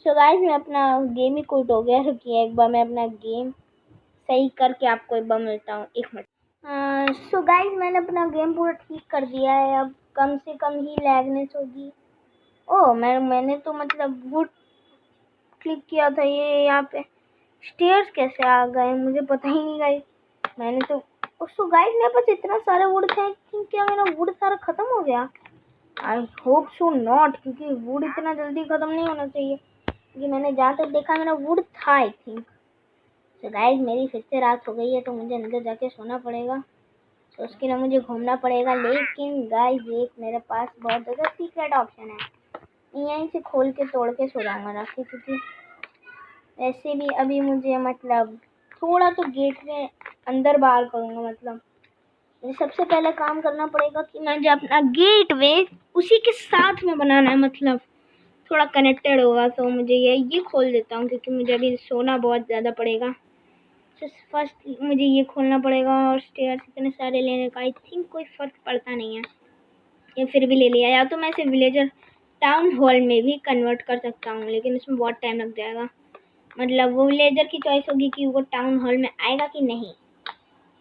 सो गाइस मैं अपना गेम ही क्विट हो गया। रुकिए एक बार मैं अपना गेम सही करके आपको एक बार मिलता हूँ, 1 मिनट। सो गाइस मैंने अपना गेम पूरा ठीक कर दिया है, अब कम से कम ही लैगनेस होगी। ओह मैंने तो मतलब वुड क्लिक किया था, ये यहाँ पे स्टेयर्स कैसे आ गए मुझे पता ही नहीं गाइस। मैंने तो सो गाइस मेरे पास इतना सारा वुड था, कि क्या मेरा वुड सारा खत्म हो गया? आई होप सो नॉट, क्योंकि वुड इतना जल्दी खत्म नहीं होना चाहिए क्योंकि मैंने जहाँ तक देखा मेरा वुड था आई थिंक। तो गाइस मेरी फिर से रात हो गई है तो मुझे अंदर जाके सोना पड़ेगा। तो उसके लिए मुझे घूमना पड़ेगा, लेकिन गाइस एक मेरे पास बहुत ज़्यादा सीक्रेट ऑप्शन है। यहीं से खोल के तोड़ के सो जाऊँगा रात, क्योंकि वैसे भी अभी मुझे मतलब थोड़ा तो गेट में अंदर बाहर करूँगा। मतलब मुझे सबसे पहले काम करना पड़ेगा कि मुझे अपना गेट वे उसी के साथ में बनाना है, मतलब थोड़ा कनेक्टेड होगा। तो मुझे ये खोल देता हूँ क्योंकि मुझे अभी सोना बहुत ज़्यादा पड़ेगा। तो फर्स्ट मुझे ये खोलना पड़ेगा और स्टेयर्स इतने सारे लेने का आई थिंक कोई फ़र्क पड़ता नहीं है, या फिर भी ले लिया। या तो मैं इसे विलेजर टाउन हॉल में भी कन्वर्ट कर सकता हूँ, लेकिन उसमें बहुत टाइम लग जाएगा। मतलब वो विलेजर की चॉइस होगी कि वो टाउन हॉल में आएगा कि नहीं।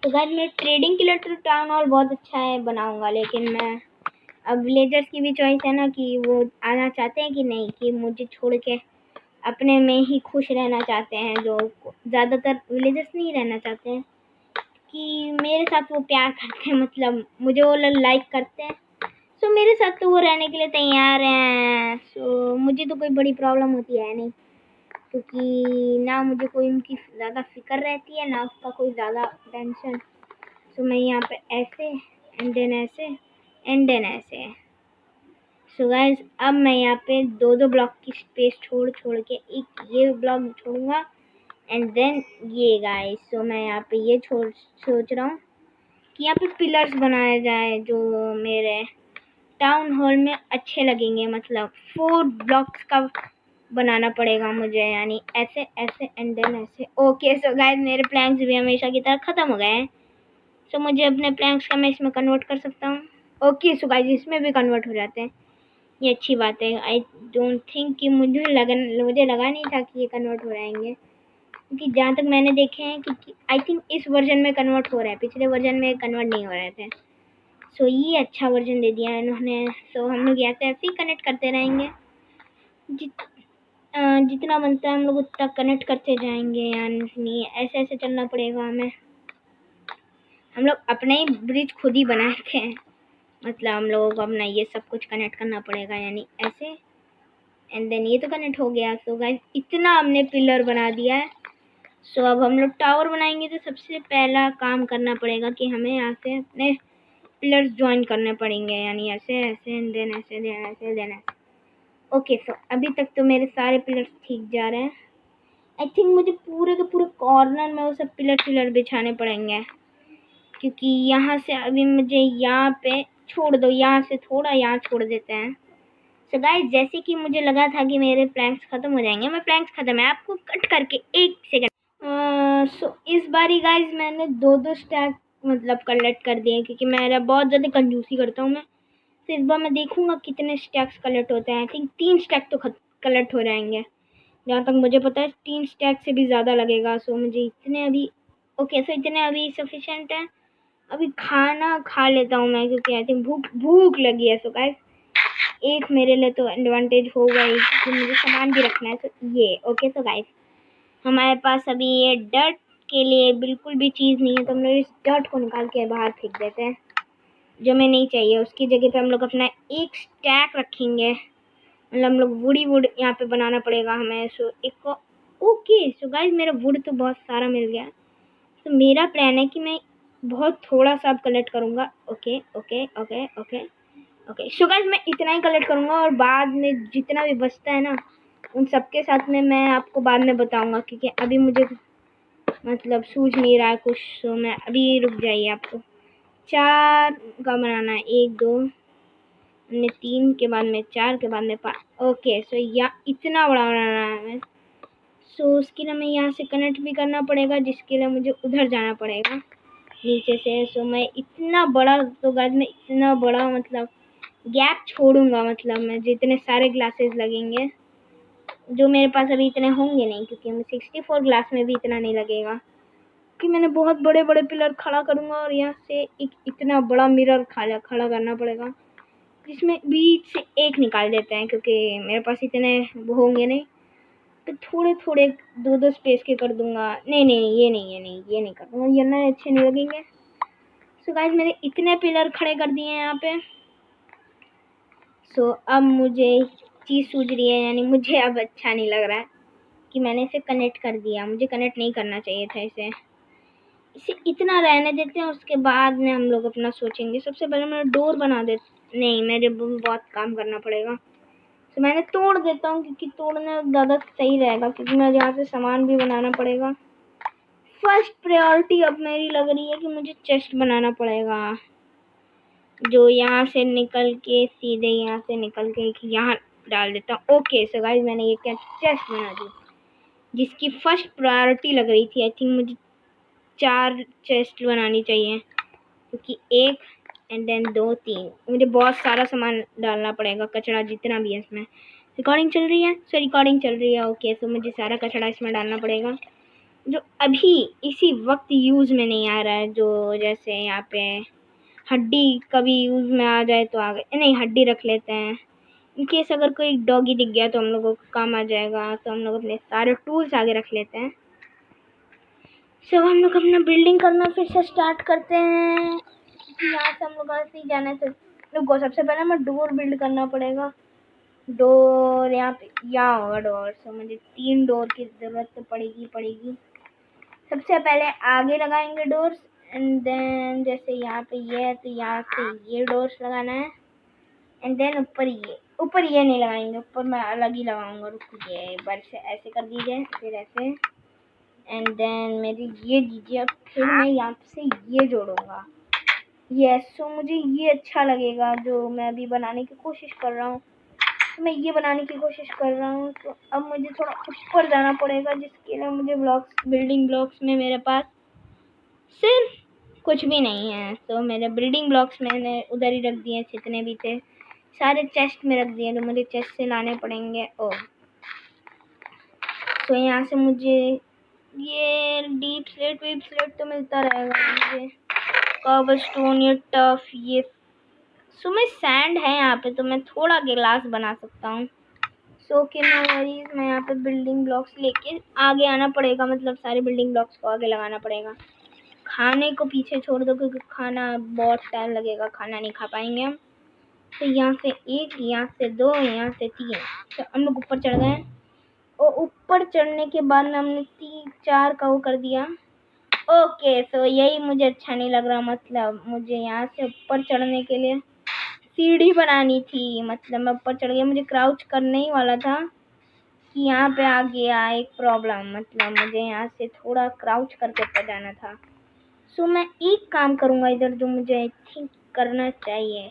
तो गाइस मैं ट्रेडिंग के लिए तो टाउन हॉल बहुत अच्छा है बनाऊंगा, लेकिन मैं अब विलेजर्स की भी चॉइस है ना कि वो आना चाहते हैं कि नहीं, कि मुझे छोड़ के अपने में ही खुश रहना चाहते हैं। जो ज़्यादातर विलेजर्स नहीं रहना चाहते हैं कि मेरे साथ वो प्यार करते हैं, मतलब मुझे वो लाइक करते हैं। सो मेरे साथ तो वो रहने के लिए तैयार हैं। सो मुझे तो कोई बड़ी प्रॉब्लम होती है नहीं, क्योंकि ना मुझे कोई उनकी ज़्यादा फिक्र रहती है ना उसका कोई ज़्यादा टेंशन। सो मैं यहाँ पे ऐसे एंड देन ऐसे एंड देन ऐसे। सो गाइस अब मैं यहाँ पे 2-2 ब्लॉक की स्पेस छोड़ छोड़ के एक ये ब्लॉक छोड़ूंगा एंड देन ये गाइस। सो मैं यहाँ पे ये सोच रहा हूँ कि यहाँ पे पिलर्स बनाए जाए जो मेरे टाउन हॉल में अच्छे लगेंगे। मतलब 4 ब्लॉक्स का बनाना पड़ेगा मुझे, यानी ऐसे ऐसे एंड देन ऐसे। ओके सो गाइस मेरे प्लैंक्स भी हमेशा की तरह ख़त्म हो गए हैं। सो मुझे अपने प्लैंक्स का मैं इसमें कन्वर्ट कर सकता हूँ। ओके सो गाइस इसमें भी कन्वर्ट हो जाते हैं, ये अच्छी बात है। आई डोंट थिंक कि मुझे लगा नहीं था कि ये कन्वर्ट हो जाएंगे, क्योंकि जहाँ तक मैंने देखे हैं कि आई थिंक इस वर्जन में कन्वर्ट हो रहा है, पिछले वर्जन में कन्वर्ट नहीं हो रहे थे। सो ये अच्छा वर्जन दे दिया है इन्होंने। सो हम लोग ऐसे ऐसे ही कनेक्ट करते रहेंगे, जितना बनता है हम लोग उतना कनेक्ट करते जाएंगे। यानी ऐसे ऐसे चलना पड़ेगा हमें। हम लोग अपना ही ब्रिज खुद ही बनाए थे, मतलब हम लोगों को अपना ये सब कुछ कनेक्ट करना पड़ेगा, यानी ऐसे एंड देन ये तो कनेक्ट हो गया। सो गाइस इतना हमने पिलर बना दिया है। सो अब हम लोग टावर बनाएंगे तो सबसे पहला काम करना पड़ेगा कि हमें यहाँ से अपने पिलर्स ज्वाइन करने पड़ेंगे, यानी ऐसे ऐसे एंड देन ऐसे देन ऐसे देन ऐसे। ओके सो अभी तक तो मेरे सारे पिलर्स ठीक जा रहे हैं। आई थिंक मुझे पूरे के पूरे कॉर्नर में वो सब पिलर बिछाने पड़ेंगे, क्योंकि यहाँ से अभी मुझे यहाँ पे छोड़ दो, यहाँ से थोड़ा यहाँ छोड़ देते हैं। सो गाइस, जैसे कि मुझे लगा था कि मेरे प्लैंक्स खत्म हो जाएंगे, मैं प्लैंक्स खत्म है, आपको कट करके 1 सेकंड। सो इस बारी गाइस मैंने 2-2 स्टैक मतलब कलेक्ट कर दिए, क्योंकि मेरा बहुत ज़्यादा कंजूसी करता हूँ मैं। तो इस बार मैं देखूंगा कितने स्टैक्स कलेक्ट होते हैं। आई थिंक 3 स्टैक तो कलेक्ट हो जाएंगे, जहाँ तक मुझे पता है 3 स्टैक से भी ज़्यादा लगेगा। सो मुझे इतने अभी ओके, सो इतने अभी सफिशेंट है। अभी खाना खा लेता हूँ मैं, क्योंकि आई थिंक भूख लगी है। सो गाइस, एक मेरे लिए तो एडवांटेज हो गई कि मुझे सामान भी रखना है। तो ये ओके। सो गाइस, हमारे पास अभी ये डर्ट के लिए बिल्कुल भी चीज़ नहीं है, तो हम लोग इस डर्ट को निकाल के बाहर फेंक देते हैं, जो हमें नहीं चाहिए। उसकी जगह पे हम लोग अपना एक स्टैक रखेंगे, मतलब हम लोग वुड यहाँ पे बनाना पड़ेगा हमें। सो एक ओके। सो गाइस, मेरा वुड तो बहुत सारा मिल गया। तो मेरा प्लान है कि मैं बहुत थोड़ा सा अब कलेक्ट करूँगा। Okay okay okay okay okay. So guys, मैं इतना ही कलेक्ट करूँगा, और बाद में जितना भी बचता है ना, उन सबके साथ में मैं आपको बाद में बताऊँगा, क्योंकि अभी मुझे मतलब सूझ नहीं रहा है कुछ। सो मैं अभी रुक जाइए, आपको 4 का बनाना है। 1 2 हमने 3 के बाद में 4 के बाद में 5। ओके। सो यहाँ इतना बड़ा बनाना है हमें। सो उसके लिए हमें यहाँ से कनेक्ट भी करना पड़ेगा, जिसके लिए मुझे उधर जाना पड़ेगा नीचे से। सो मैं इतना बड़ा, तो गाइस मैं इतना बड़ा मतलब गैप छोड़ूंगा, मतलब मैं जितने सारे ग्लासेस लगेंगे, जो मेरे पास अभी इतने होंगे नहीं, क्योंकि मैं 64 ग्लास में भी इतना नहीं लगेगा, कि मैंने बहुत बड़े बड़े पिलर खड़ा करूँगा, और यहाँ से एक इतना बड़ा मिरर खड़ा करना पड़ेगा, जिसमें बीच से एक निकाल देते हैं, क्योंकि मेरे पास इतने होंगे नहीं। तो थोड़े थोड़े 2-2 स्पेस के कर दूंगा। नहीं नहीं, ये नहीं कर दूंगा, ये ना अच्छे नहीं लगेंगे। सो गाइस, मैंने इतने पिलर खड़े कर दिए हैं यहाँ पे। सो अब मुझे चीज़ सूझ रही है, यानी मुझे अब अच्छा नहीं लग रहा है कि मैंने इसे कनेक्ट कर दिया। मुझे कनेक्ट नहीं करना चाहिए था इसे इतना रहने देते हैं, उसके बाद में हम लोग अपना सोचेंगे। सबसे पहले मैं डोर बना दे। नहीं, मेरे बहुत काम करना पड़ेगा। तो मैंने तोड़ देता हूँ, क्योंकि तोड़ना ज़्यादा सही रहेगा, क्योंकि मुझे यहाँ से सामान भी बनाना पड़ेगा। फर्स्ट प्रायोरिटी अब मेरी लग रही है कि मुझे चेस्ट बनाना पड़ेगा, जो यहाँ से निकल के सीधे यहाँ से निकल के यहाँ डाल देता हूँ। ओके। सो गाइस, मैंने ये क्या चेस्ट बना दी, जिसकी फर्स्ट प्रायोरिटी लग रही थी। आई थिंक मुझे 4 चेस्ट बनानी चाहिए, क्योंकि 1 एंड देन 2 3 मुझे बहुत सारा सामान डालना पड़ेगा, कचरा जितना भी है इसमें। रिकॉर्डिंग चल रही है? सो रिकॉर्डिंग चल रही है। ओके। सो मुझे सारा कचरा इसमें डालना पड़ेगा, जो अभी इसी वक्त यूज़ में नहीं आ रहा है। जो जैसे यहाँ पे हड्डी कभी यूज़ में आ जाए तो आ गए, नहीं हड्डी रख लेते हैं, इन केस अगर कोई डॉगी दिख गया तो हम लोगों को काम आ जाएगा। तो हम लोग अपने सारे टूल्स आगे रख लेते हैं। सो हम लोग अपना बिल्डिंग करना फिर से स्टार्ट करते हैं। यहाँ से हम लोग ऐसे ही जाना है, तो रुको, सबसे पहले हमें डोर बिल्ड करना पड़ेगा। डोर यहाँ पे यहाँ होगा डोर। सो मुझे 3 डोर की ज़रूरत तो पड़ेगी। सबसे पहले आगे लगाएंगे डोर्स, एंड देन जैसे यहाँ पे ये है, तो यहाँ से ये डोर्स लगाना है, एंड देन ऊपर ये नहीं लगाएंगे, ऊपर मैं अलग ही लगाऊंगा। रुकिए, एक बार से ऐसे कर दीजिए, फिर ऐसे, एंड देन मेरी ये दीजिए। फिर मैं यहाँ से ये जोड़ूंगा। यस। सो मुझे ये अच्छा लगेगा, जो मैं अभी बनाने की कोशिश कर रहा हूँ। तो मैं ये बनाने की कोशिश कर रहा हूँ। तो अब मुझे थोड़ा ऊपर जाना पड़ेगा, जिसके लिए मुझे बिल्डिंग ब्लॉक्स में मेरे पास सिर्फ कुछ भी नहीं है। तो मेरे बिल्डिंग ब्लॉक्स मैंने उधर ही रख दिए, जितने भी थे सारे चेस्ट में रख दिए, तो मुझे चेस्ट से लाने पड़ेंगे। ओ तो यहाँ से मुझे ये डीप स्लेट तो मिलता रहेगा मुझे, कॉबलस्टोन, ये टफ, ये सो मैं सैंड है यहाँ पे, तो मैं थोड़ा गिलास बना सकता हूँ। सो कि नो वरीज, मैं यहाँ पे बिल्डिंग ब्लॉक्स लेके आगे आना पड़ेगा, मतलब सारे बिल्डिंग ब्लॉक्स को आगे लगाना पड़ेगा। खाने को पीछे छोड़ दो, क्योंकि खाना बहुत टाइम लगेगा, खाना नहीं खा पाएंगे हम। तो यहाँ से 1, यहाँ से 2, यहाँ से 3। तो हम लोग ऊपर चढ़ गए, और ऊपर चढ़ने के बाद हमने 3-4 का वो कर दिया। ओके। तो यही मुझे अच्छा नहीं लग रहा, मतलब मुझे यहाँ से ऊपर चढ़ने के लिए सीढ़ी बनानी थी। मतलब मैं ऊपर चढ़ गया, मुझे क्राउच करने ही वाला था कि यहाँ पे आ गया एक प्रॉब्लम, मतलब मुझे यहाँ से थोड़ा क्राउच करके ऊपर जाना था। सो मैं एक काम करूँगा इधर, जो मुझे आई थिंक करना चाहिए।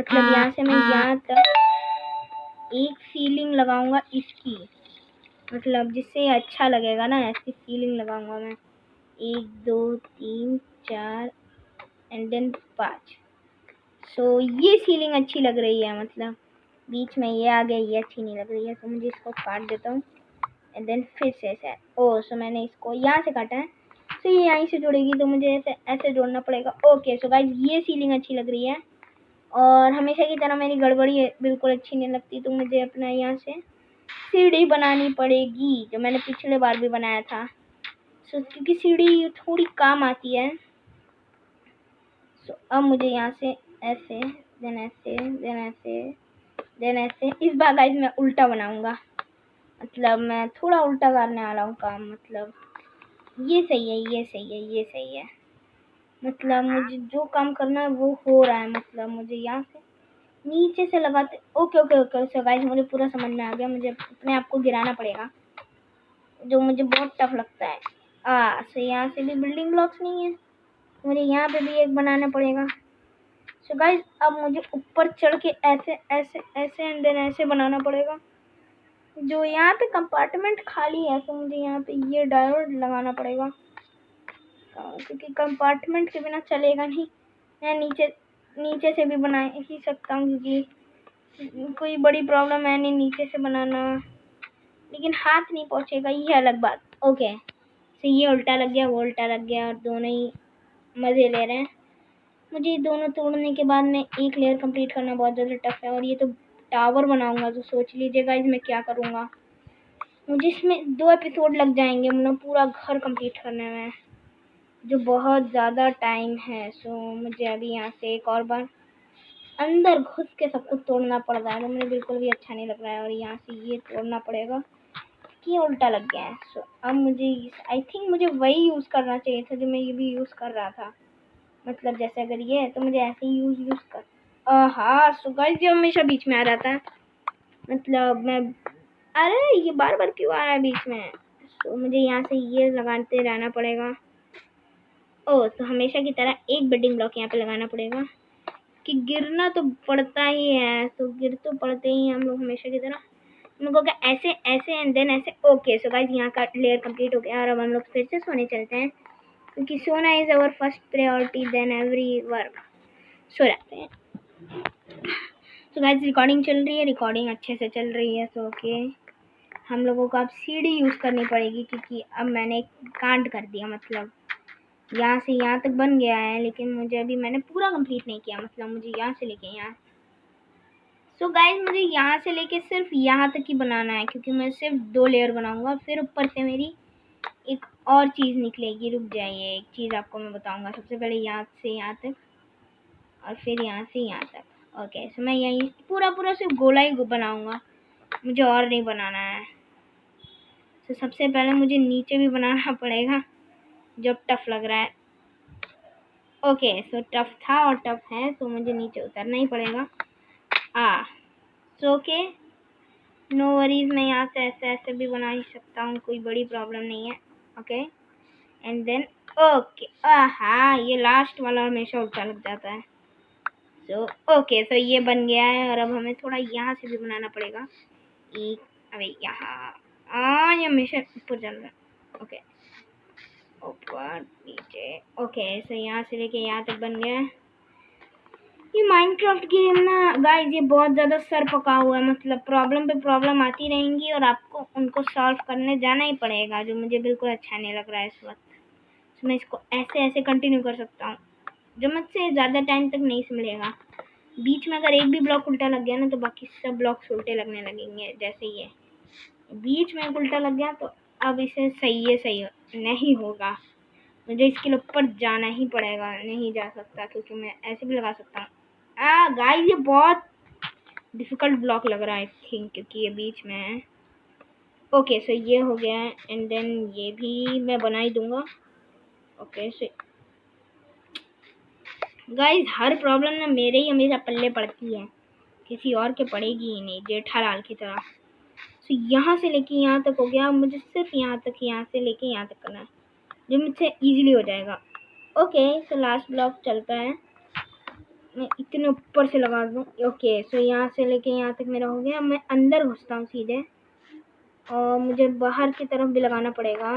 मतलब यहाँ से मैं यहाँ तक एक सीलिंग लगाऊंगा इसकी, मतलब जिससे अच्छा लगेगा ना, ऐसी सीलिंग लगाऊंगा मैं। 1 2 3 4 एंड देन 5। सो ये सीलिंग अच्छी लग रही है, मतलब बीच में ये आ गया, ये अच्छी नहीं लग रही है, तो मुझे इसको काट देता हूँ एंड देन फिर से ऐसे। सो मैंने इसको यहाँ से काटा है, तो ये यहीं से जुड़ेगी, तो मुझे ऐसे ऐसे जोड़ना पड़ेगा। ओके सो गाइस ये सीलिंग अच्छी लग रही है, और हमेशा की तरह मेरी गड़बड़ी बिल्कुल अच्छी नहीं लगती, तो मुझे अपना यहाँ से सीढ़ी बनानी पड़ेगी, जो मैंने पिछले बार भी बनाया था। सो क्योंकि सीढ़ी थोड़ी काम आती है। सो अब मुझे यहाँ से ऐसे देन ऐसे देन ऐसे देन ऐसे। इस बार गाइस मैं उल्टा बनाऊंगा, मतलब मैं थोड़ा उल्टा करने वाला हूँ काम। मतलब ये सही है, ये सही है, ये सही है, मतलब मुझे जो काम करना है वो हो रहा है। मतलब मुझे यहाँ से नीचे से लगाते। Okay okay okay so guys मुझे पूरा समझ में आ गया, मुझे अपने आप को गिराना पड़ेगा, जो मुझे बहुत टफ लगता है। सो यहाँ से भी बिल्डिंग ब्लॉक्स नहीं है, मुझे यहाँ पे भी एक बनाना पड़ेगा। सो गाइस अब मुझे ऊपर चढ़ के ऐसे ऐसे ऐसे एंड देन ऐसे बनाना पड़ेगा। जो यहाँ पे कंपार्टमेंट खाली है, तो मुझे यहाँ पे ये डायोड लगाना पड़ेगा, क्योंकि कंपार्टमेंट के बिना चलेगा नहीं। मैं नीचे नीचे से भी बना ही सकता हूँ, क्योंकि कोई बड़ी प्रॉब्लम है नहीं नीचे से बनाना, लेकिन हाथ नहीं पहुँचेगा, ये अलग बात। ओके तो ये उल्टा लग गया, वो उल्टा लग गया, और दोनों ही मज़े ले रहे हैं। मुझे दोनों तोड़ने के बाद में एक लेयर कंप्लीट करना बहुत ज़्यादा टफ है, और ये तो टावर बनाऊंगा, तो सोच लीजिएगा इसमें क्या करूँगा। मुझे इसमें 2 एपिसोड लग जाएंगे, मतलब पूरा घर कंप्लीट करने में, जो बहुत ज़्यादा टाइम है। सो मुझे अभी यहाँ से एक और बार अंदर घुस के सब कुछ तोड़ना पड़ रहा है, तो मुझे बिल्कुल भी अच्छा नहीं लग रहा है, और यहाँ से ये तोड़ना पड़ेगा कि उल्टा लग गया है। सो अब मुझे आई थिंक मुझे वही यूज़ करना चाहिए था जो मैं ये भी यूज़ कर रहा था, मतलब जैसे अगर ये है तो मुझे ऐसे ही यूज़ कर। हाँ सो गाइस ये हमेशा बीच में आ जाता है, मतलब मैं, अरे ये बार बार क्यों आ रहा है बीच में। तो मुझे यहाँ से ये लगाते रहना पड़ेगा। तो हमेशा की तरह एक बिल्डिंग ब्लॉक यहाँ पे लगाना पड़ेगा, कि गिरना तो पड़ता ही है, तो गिर तो पड़ते ही हम लोग हमेशा की तरह। हम लोगों का ऐसे ऐसे एंड देन ऐसे। ओके सो गाइस यहाँ का लेयर कंप्लीट हो गया, और अब हम लोग फिर से सोने चलते हैं, क्योंकि सोना is our first priority than every work. सो जाते हैं। तो गाइस रिकॉर्डिंग चल रही है, रिकॉर्डिंग अच्छे से चल रही है। सो ओके हम लोगों को अब सीढ़ी यूज़ करनी पड़ेगी, क्योंकि अब मैंने कांड कर दिया, मतलब यहाँ से यहाँ तक बन गया है, लेकिन मुझे अभी मैंने पूरा कंप्लीट नहीं किया, मतलब मुझे यहाँ से लेके यहाँ। सो गाइस मुझे यहाँ से लेके सिर्फ यहाँ तक ही बनाना है, क्योंकि मैं सिर्फ 2 लेयर बनाऊंगा, फिर ऊपर से मेरी एक और चीज़ निकलेगी। रुक जाइए, एक चीज़ आपको मैं बताऊंगा। सबसे पहले यहाँ से यहाँ तक, और फिर यहाँ से यहाँ तक। ओके सो मैं यहीं पूरा सिर्फ गोला ही बनाऊंगा, मुझे और नहीं बनाना है। तो सबसे पहले मुझे नीचे भी बनाना पड़ेगा, जो टफ लग रहा है। ओके सो टफ था और टफ है, तो मुझे नीचे उतरना ही पड़ेगा। सो ओके नो वरीज, मैं यहाँ से ऐसे ऐसे भी बना ही सकता हूँ, कोई बड़ी प्रॉब्लम नहीं है। Okay and then okay. हाँ ये लास्ट वाला हमेशा उल्टा लग जाता है। सो ओके सो ये बन गया है, और अब हमें थोड़ा यहाँ से भी बनाना पड़ेगा। एक अरे यहाँ ये हमेशा ऊपर चल रहा है। ओके ऊपर नीचे। ओके सो यहाँ से लेके यहाँ तक बन गया है। ये माइनक्राफ्ट गेम ना गाइस ये बहुत ज़्यादा सर पका हुआ है, मतलब प्रॉब्लम पे प्रॉब्लम आती रहेंगी, और आपको उनको सॉल्व करने जाना ही पड़ेगा, जो मुझे बिल्कुल अच्छा नहीं लग रहा है इस वक्त। तो मैं इसको ऐसे ऐसे कंटिन्यू कर सकता हूँ, जो मुझसे ज़्यादा टाइम तक नहीं संभलेगा। बीच में अगर एक भी ब्लॉक उल्टा लग गया ना, तो बाकी सब ब्लॉक्स उल्टे लगने लगेंगे। जैसे ये बीच में एक उल्टा लग गया, तो अब इसे सही नहीं होगा, मुझे इसके ऊपर जाना ही पड़ेगा। नहीं जा सकता, क्योंकि मैं ऐसे भी लगा सकता हूँ। गाइस ये बहुत डिफिकल्ट ब्लॉक लग रहा है आई थिंक, क्योंकि ये बीच में है। ओके सो ये हो गया है, एंड देन ये भी मैं बना ही दूंगा। ओके सो गाइस हर प्रॉब्लम ना मेरे ही हमेशा पल्ले पड़ती है, किसी और के पड़ेगी ही नहीं, जेठालाल की तरह। सो यहाँ से लेके यहाँ तक हो गया, मुझे सिर्फ यहाँ से लेके यहाँ तक करना है, जो मुझसे इजीली हो जाएगा। ओके सो लास्ट ब्लॉक चलता है, मैं इतने ऊपर से लगा दूँ। ओके, सो यहाँ से लेके यहाँ तक मेरा हो गया। मैं अंदर घुसता हूँ सीधे, और मुझे बाहर की तरफ भी लगाना पड़ेगा।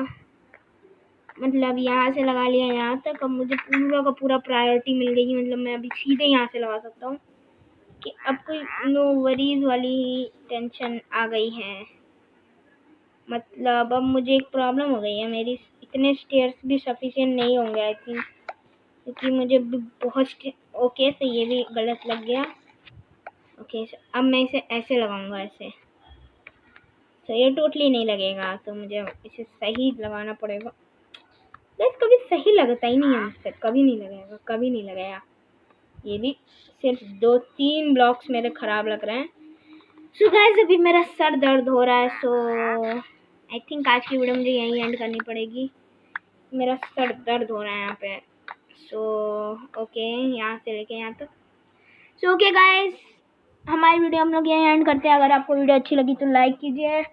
मतलब यहाँ से लगा लिया यहाँ तक। अब मुझे पूरा का पूरा प्रायोरिटी मिल गई। मतलब मैं अभी सीधे यहाँ से लगा सकता हूँ कि अब कोई नो वरीज वाली टेंशन आ गई है। मतलब अब मुझे एक प्रॉब्लम हो गई है, मेरी इतने स्टेयर्स भी सफिशिएंट नहीं होंगे आई थिंक, क्योंकि मुझे बहुत ओके, तो ये भी गलत लग गया। ओके, अब मैं इसे ऐसे लगाऊंगा, ऐसे। तो ये टोटली नहीं लगेगा, तो मुझे इसे सही लगाना पड़ेगा। गाइस कभी सही लगता ही नहीं है मुझसे, कभी नहीं लगेगा, कभी नहीं लगेगा। ये भी सिर्फ 2-3 ब्लॉक्स मेरे खराब लग रहे हैं। सो गाइस अभी मेरा सर दर्द हो रहा है, सो आई थिंक आज की वीडियो मुझे यहीं एंड करनी पड़ेगी। मेरा सर दर्द हो रहा है यहाँ पे। सो ओके, यहाँ से लेके यहाँ तक। सो ओके गाइस, हमारी वीडियो हम लोग यहीं एंड करते हैं। अगर आपको वीडियो अच्छी लगी तो लाइक कीजिए,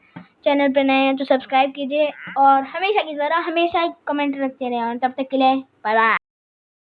चैनल पे नए हैं तो सब्सक्राइब कीजिए, और हमेशा की तरह हमेशा कमेंट रखते रहें। और तब तक के लिए बाय बाय।